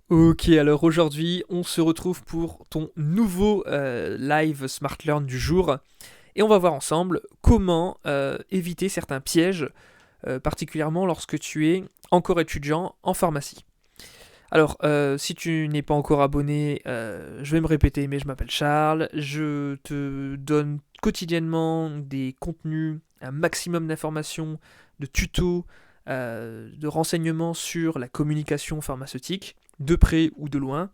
Ok, alors aujourd'hui, on se retrouve pour ton nouveau live Smart Learn du jour et on va voir ensemble comment éviter certains pièges, particulièrement lorsque tu es encore étudiant en pharmacie. Alors, si tu n'es pas encore abonné, je vais me répéter, mais je m'appelle Charles, je te donne quotidiennement des contenus, un maximum d'informations, de tutos, de renseignements sur la communication pharmaceutique, de près ou de loin.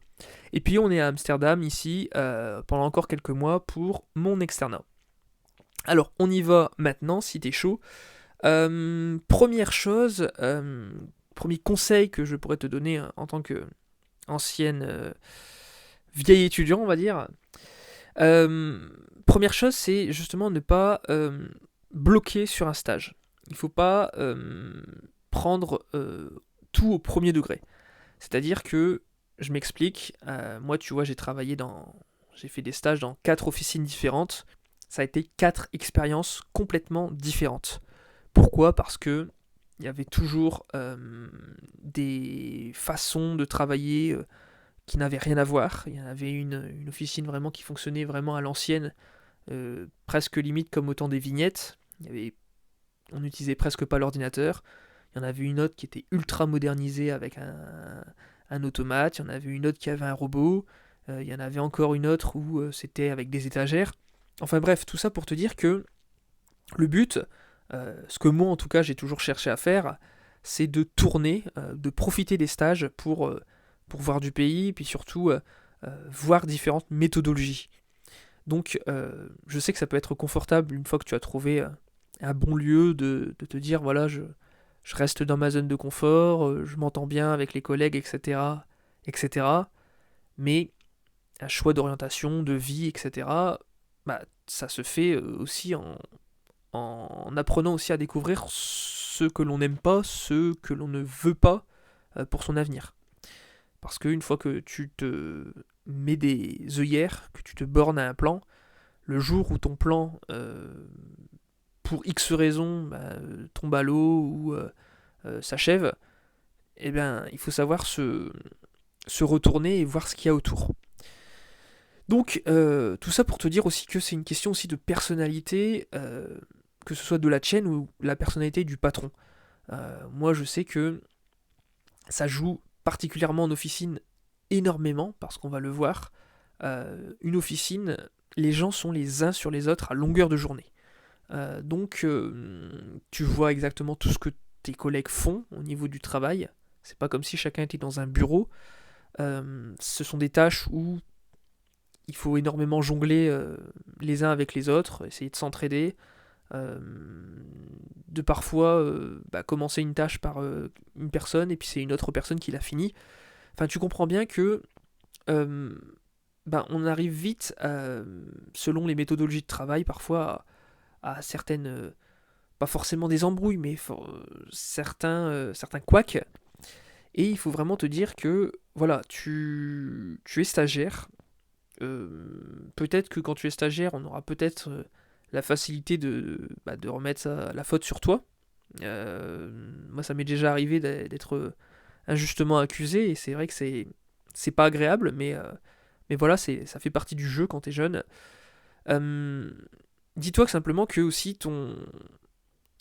Et puis on est à Amsterdam ici pendant encore quelques mois pour mon externat. Alors on y va maintenant si t'es chaud. Première chose, premier conseil que je pourrais te donner en tant que ancienne vieille étudiant on va dire. Première chose c'est justement ne pas bloquer sur un stage. Il ne faut pas prendre tout au premier degré. C'est-à-dire que, je m'explique, moi tu vois j'ai fait des stages dans 4 officines différentes, ça a été 4 expériences complètement différentes. Pourquoi? Parce que il y avait toujours des façons de travailler qui n'avaient rien à voir. Il y en avait une officine vraiment qui fonctionnait vraiment à l'ancienne, presque limite comme au temps des vignettes. On n'utilisait presque pas l'ordinateur. Il y en avait une autre qui était ultra modernisée avec un automate. Il y en avait une autre qui avait un robot. Il y en avait encore une autre où c'était avec des étagères. Enfin bref, tout ça pour te dire que le but, ce que moi en tout cas j'ai toujours cherché à faire, c'est de tourner, de profiter des stages pour voir du pays, puis surtout voir différentes méthodologies. Donc je sais que ça peut être confortable une fois que tu as trouvé un bon lieu de te dire voilà, je reste dans ma zone de confort, je m'entends bien avec les collègues, etc. etc. Mais un choix d'orientation, de vie, etc., bah, ça se fait aussi en apprenant aussi à découvrir ce que l'on n'aime pas, ce que l'on ne veut pas pour son avenir. Parce qu'une fois que tu te mets des œillères, que tu te bornes à un plan, le jour où ton plan, pour X raison, tombe à l'eau ou s'achève, eh bien, il faut savoir se retourner et voir ce qu'il y a autour. Donc, tout ça pour te dire aussi que c'est une question aussi de personnalité, que ce soit de la tienne ou la personnalité du patron. Moi, je sais que ça joue particulièrement en officine énormément, parce qu'on va le voir. Une officine, les gens sont les uns sur les autres à longueur de journée. Donc, tu vois exactement tout ce que tes collègues font au niveau du travail. C'est pas comme si chacun était dans un bureau. Ce sont des tâches où il faut énormément jongler les uns avec les autres, essayer de s'entraider, euh, de parfois commencer une tâche par une personne et puis c'est une autre personne qui l'a fini. Enfin, tu comprends bien que euh, on arrive vite, selon les méthodologies de travail, parfois à certaines, pas forcément des embrouilles, mais certains couacs. Et il faut vraiment te dire que, voilà, tu es stagiaire. Peut-être que quand tu es stagiaire, on aura peut-être la facilité de remettre la faute sur toi. Moi, ça m'est déjà arrivé d'être injustement accusé, et c'est vrai que c'est pas agréable, mais voilà, ça fait partie du jeu quand t'es jeune. Euh, Dis-toi que simplement que aussi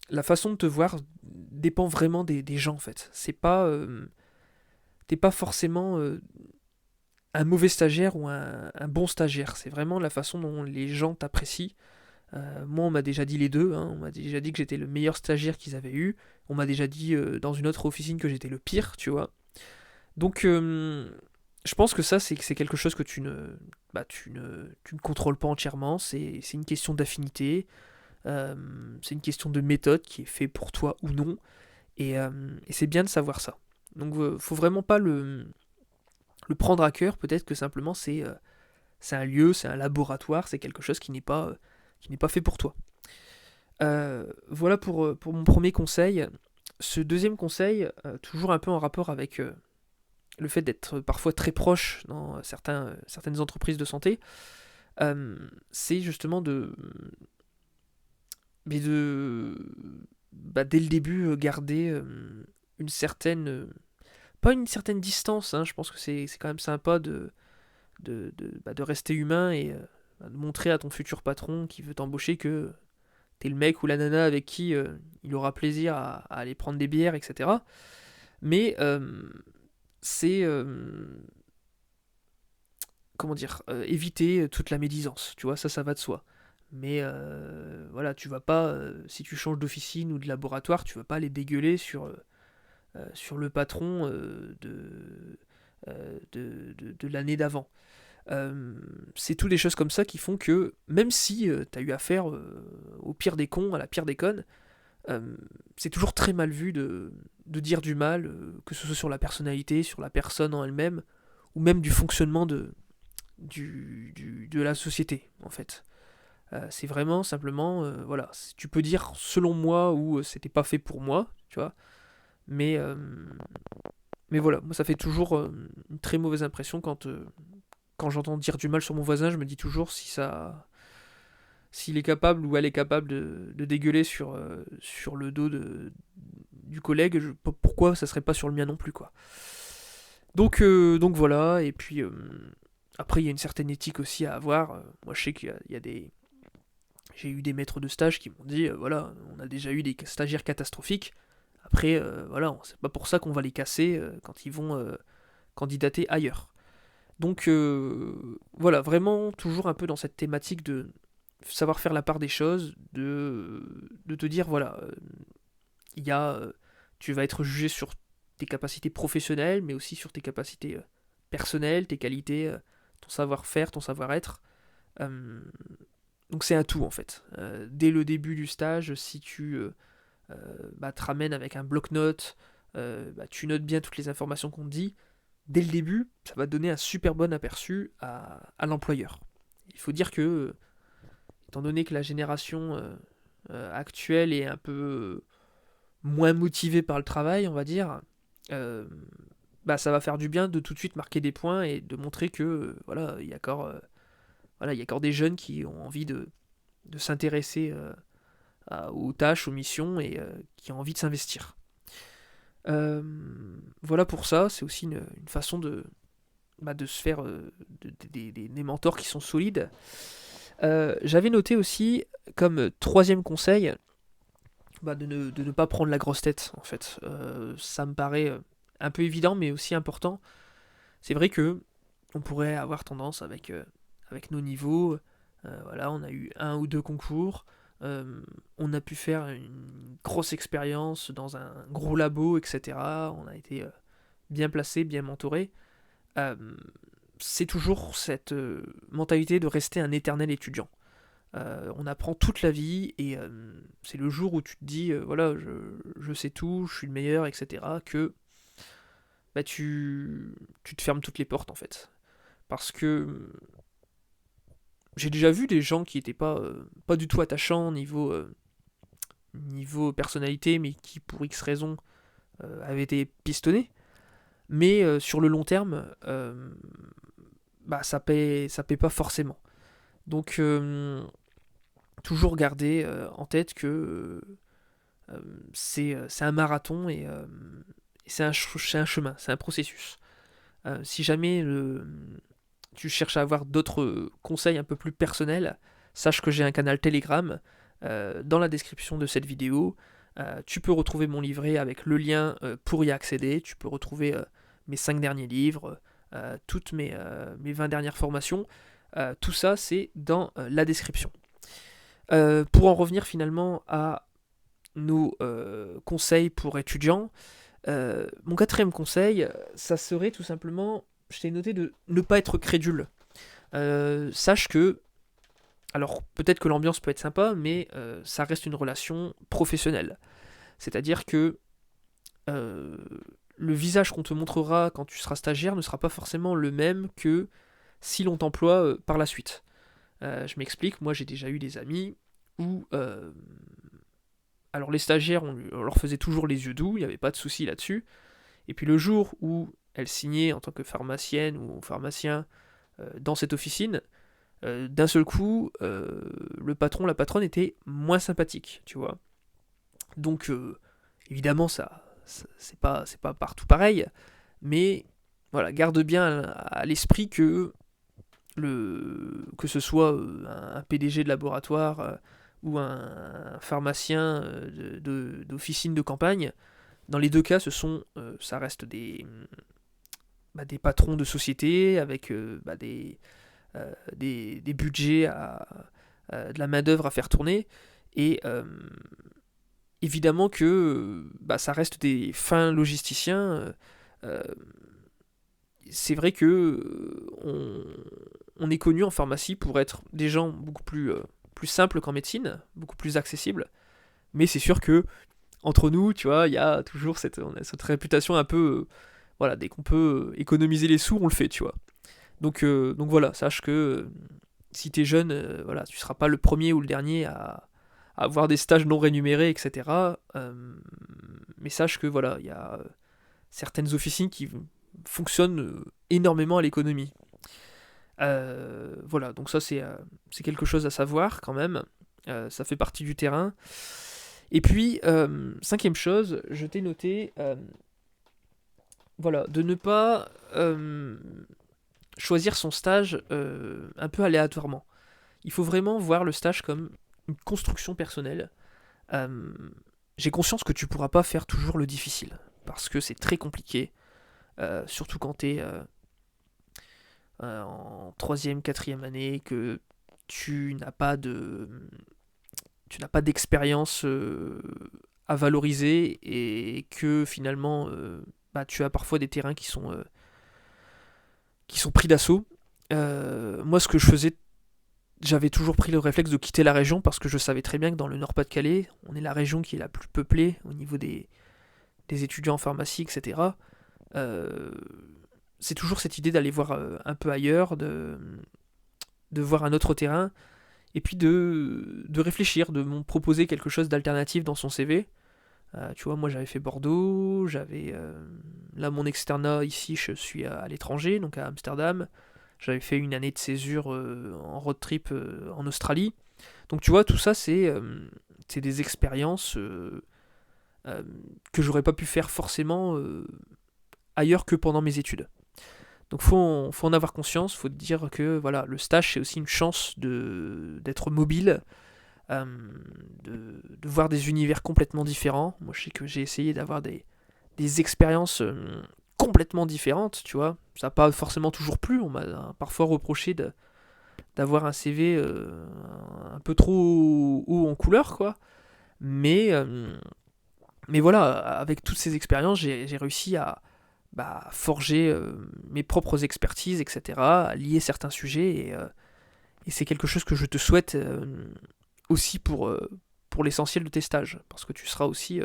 la façon de te voir dépend vraiment des gens en fait. T'es pas forcément un mauvais stagiaire ou un bon stagiaire. C'est vraiment la façon dont les gens t'apprécient. Moi, on m'a déjà dit les deux. Hein. On m'a déjà dit que j'étais le meilleur stagiaire qu'ils avaient eu. On m'a déjà dit dans une autre officine que j'étais le pire, tu vois. Donc, je pense que ça, c'est quelque chose que tu ne contrôles pas entièrement. C'est une question d'affinité. C'est une question de méthode qui est fait pour toi ou non. Et c'est bien de savoir ça. Donc, faut vraiment pas le prendre à cœur. Peut-être que simplement c'est un lieu, c'est un laboratoire, c'est quelque chose qui n'est pas fait pour toi. Voilà pour mon premier conseil. Ce deuxième conseil, toujours un peu en rapport avec le fait d'être parfois très proche dans certaines entreprises de santé, c'est justement de dès le début, garder une certaine pas une certaine distance, hein, je pense que c'est quand même sympa de rester humain et de montrer à ton futur patron qui veut t'embaucher que t'es le mec ou la nana avec qui il aura plaisir à aller prendre des bières, etc. Mais c'est comment dire, éviter toute la médisance, tu vois, ça va de soi. Mais voilà, tu vas pas, si tu changes d'officine ou de laboratoire, tu vas pas aller dégueuler sur le patron de l'année d'avant. C'est toutes des choses comme ça qui font que, même si tu as eu affaire au pire des cons, à la pire des connes, c'est toujours très mal vu de dire du mal, que ce soit sur la personnalité, sur la personne en elle-même, ou même du fonctionnement de la société, en fait. C'est vraiment simplement, voilà, tu peux dire selon moi ou c'était pas fait pour moi, tu vois, mais, euh, mais voilà, moi ça fait toujours une très mauvaise impression quand j'entends dire du mal sur mon voisin, je me dis toujours s'il est capable ou elle est capable de dégueuler sur le dos du collègue, pourquoi ça serait pas sur le mien non plus, quoi. Donc voilà, et puis après il y a une certaine éthique aussi à avoir. Moi je sais qu'il y a des... J'ai eu des maîtres de stage qui m'ont dit, voilà, on a déjà eu des stagiaires catastrophiques, après, voilà, c'est pas pour ça qu'on va les casser quand ils vont candidater ailleurs. Donc voilà, vraiment toujours un peu dans cette thématique de savoir faire la part des choses, de te dire, voilà, il y a, tu vas être jugé sur tes capacités professionnelles, mais aussi sur tes capacités personnelles, tes qualités, ton savoir-faire, ton savoir-être. Euh, donc c'est un tout en fait. Dès le début du stage, si tu te ramènes avec un bloc-notes, tu notes bien toutes les informations qu'on te dit, dès le début, ça va te donner un super bon aperçu à l'employeur. Il faut dire que, étant donné que la génération actuelle est un peu moins motivée par le travail, on va dire, euh, ça va faire du bien de tout de suite marquer des points et de montrer que voilà, voilà, il y a encore des jeunes qui ont envie de s'intéresser aux tâches, aux missions et qui ont envie de s'investir. Euh, voilà pour ça, c'est aussi une façon de se faire des mentors qui sont solides. J'avais noté aussi comme troisième conseil de ne pas prendre la grosse tête en fait. Ça me paraît un peu évident mais aussi important. C'est vrai que on pourrait avoir tendance avec nos niveaux, voilà, on a eu un ou deux concours, on a pu faire une grosse expérience dans un gros labo, etc. On a été bien placé, bien mentoré. Euh, c'est toujours cette mentalité de rester un éternel étudiant. On apprend toute la vie et c'est le jour où tu te dis voilà, je sais tout, je suis le meilleur, etc. que tu te fermes toutes les portes en fait. Parce que j'ai déjà vu des gens qui étaient pas du tout attachants niveau personnalité, mais qui pour X raisons avaient été pistonnés. Mais sur le long terme, ça paie pas forcément. Donc toujours garder en tête que c'est un marathon et c'est un chemin, c'est un processus. Si jamais tu cherches à avoir d'autres conseils un peu plus personnels, sache que j'ai un canal Telegram dans la description de cette vidéo. Tu peux retrouver mon livret avec le lien pour y accéder. Tu peux retrouver mes 5 derniers livres, toutes mes 20 dernières formations. Tout ça, c'est dans la description. Pour en revenir finalement à nos conseils pour étudiants, mon quatrième conseil, ça serait tout simplement, je t'ai noté de ne pas être crédule. Sache que, alors peut-être que l'ambiance peut être sympa, mais ça reste une relation professionnelle. C'est-à-dire que le visage qu'on te montrera quand tu seras stagiaire ne sera pas forcément le même que si l'on t'emploie par la suite. Je m'explique, moi j'ai déjà eu des amis où alors les stagiaires, on leur faisait toujours les yeux doux, il n'y avait pas de souci là-dessus. Et puis le jour où elles signaient en tant que pharmacienne ou pharmacien dans cette officine, d'un seul coup, le patron, la patronne était moins sympathique, tu vois. Donc évidemment, c'est pas partout pareil, mais voilà, garde bien à l'esprit que ce soit un PDG de laboratoire ou un pharmacien d'officine de campagne, dans les deux cas, ça reste des patrons de société avec des budgets de la main-d'œuvre à faire tourner. Et évidemment que ça reste des fins logisticiens. C'est vrai que on est connu en pharmacie pour être des gens beaucoup plus simples qu'en médecine, beaucoup plus accessibles. Mais c'est sûr que entre nous, tu vois, il y a toujours on a cette réputation un peu, voilà, dès qu'on peut économiser les sous, on le fait, tu vois. Donc voilà, sache que si t'es jeune, voilà, tu seras pas le premier ou le dernier à avoir des stages non rémunérés, etc. Mais sache que voilà, il y a certaines officines qui fonctionnent énormément à l'économie. Voilà, donc ça c'est quelque chose à savoir quand même. Ça fait partie du terrain. Et puis, cinquième chose, je t'ai noté, voilà, de ne pas choisir son stage un peu aléatoirement. Il faut vraiment voir le stage comme une construction personnelle. Euh, j'ai conscience que tu pourras pas faire toujours le difficile, parce que c'est très compliqué, surtout quand tu es en troisième, quatrième année, que tu n'as pas d'expérience à valoriser et que finalement tu as parfois des terrains qui sont pris d'assaut. Moi, ce que je faisais, j'avais toujours pris le réflexe de quitter la région parce que je savais très bien que dans le Nord-Pas-de-Calais, on est la région qui est la plus peuplée au niveau des étudiants en pharmacie, etc. Euh, c'est toujours cette idée d'aller voir un peu ailleurs, de voir un autre terrain, et puis de réfléchir, de me proposer quelque chose d'alternatif dans son CV. Tu vois, moi j'avais fait Bordeaux, là mon externat ici, je suis à l'étranger, donc à Amsterdam. J'avais fait une année de césure en road trip en Australie. Donc tu vois, tout ça c'est des expériences euh, que j'aurais pas pu faire forcément ailleurs que pendant mes études. Donc faut en avoir conscience, faut te dire que voilà, le stage c'est aussi une chance d'être mobile, euh, de voir des univers complètement différents. Moi je sais que j'ai essayé d'avoir des expériences complètement différentes, tu vois. Ça n'a pas forcément toujours plu, on m'a parfois reproché d'avoir un CV un peu trop haut en couleur, quoi. Mais, euh, mais voilà, avec toutes ces expériences, j'ai réussi à forger mes propres expertises, etc., à lier certains sujets, et c'est quelque chose que je te souhaite aussi pour l'essentiel de tes stages, parce que tu seras aussi,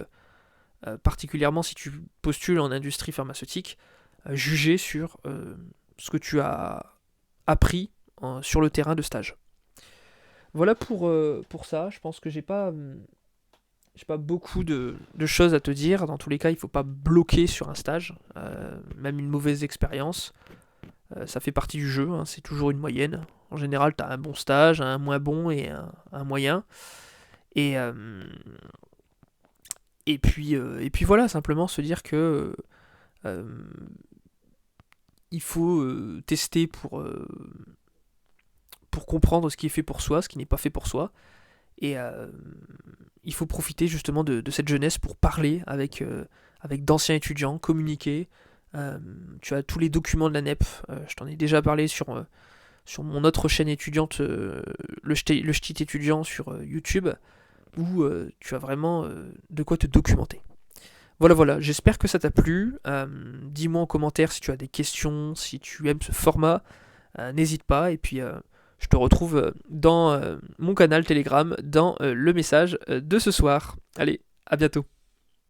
particulièrement si tu postules en industrie pharmaceutique, jugé sur ce que tu as appris sur le terrain de stage. Voilà pour ça, je pense que j'ai pas beaucoup de choses à te dire. Dans tous les cas, il ne faut pas bloquer sur un stage, même une mauvaise expérience. Ça fait partie du jeu, hein, c'est toujours une moyenne. En général, tu as un bon stage, un moins bon et un moyen. Et, et puis voilà, simplement se dire que euh, il faut tester pour comprendre ce qui est fait pour soi, ce qui n'est pas fait pour soi. Et il faut profiter justement de cette jeunesse pour parler avec d'anciens étudiants, communiquer. Tu as tous les documents de la NEP, je t'en ai déjà parlé sur mon autre chaîne étudiante, le ch'tit étudiant sur YouTube, où tu as vraiment de quoi te documenter. Voilà, voilà, j'espère que ça t'a plu. Dis-moi en commentaire si tu as des questions, si tu aimes ce format, n'hésite pas. Et puis je te retrouve dans mon canal Telegram, dans le message de ce soir. Allez, à bientôt.